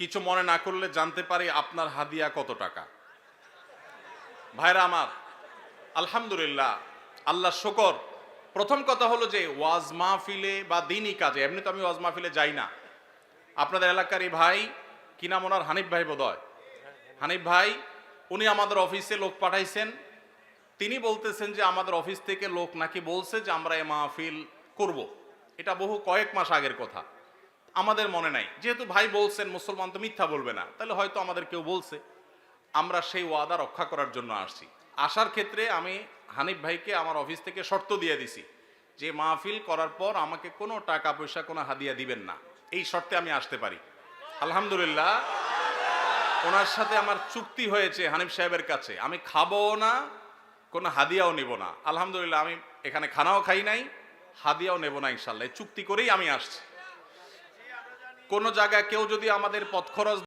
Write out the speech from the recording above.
কিছু মনে না করলে জানতে পারি আপনার হাদিয়া কত টাকা? ভাইরা আমার, আলহামদুলিল্লাহ, আল্লাহ শুকর। প্রথম কথা হলো যে ওয়াজ মাহফিলে বা দিনই কাজে, এমনি তো আমি ওয়াজ মাহফিলে যাই না। আপনাদের এলাকারই ভাই, কি নাম ওনার, হানিফ ভাই বোধহয়, হানিফ ভাই, উনি আমাদের অফিসে লোক পাঠাইছেন। তিনি বলতেছেন যে আমাদের অফিস থেকে লোক নাকি বলছে যে আমরা এই মাহফিল করব। এটা বহু কয়েক মাস আগের কথা, আমাদের মনে নাই। যেহেতু ভাই বলছেন, মুসলমান তো মিথ্যা বলবে না, তাহলে হয়তো আমাদের কেউ বলছে। আমরা সেই ওয়াদা রক্ষা করার জন্য আসছি। আসার ক্ষেত্রে আমি হানিফ ভাইকে আমার অফিস থেকে শর্ত দিয়ে দিছি যে মাহফিল করার পর আমাকে কোনো টাকা পয়সা, কোনো হাদিয়া দিবেন না। এই শর্তে আমি আসতে পারি। আলহামদুলিল্লাহ, ওনার সাথে আমার চুক্তি হয়েছে হানিফ সাহেবের কাছে, আমি খাবো না, কোনো হাদিয়াও নেব না। আলহামদুলিল্লাহ, আমি এখানে খানাও খাই নাই, হাদিয়াও নেব না ইনশাল্লাহ। চুক্তি করেই আমি আসছি। কোনো জায়গায় কেউ যদি আমাদের পথ খরচ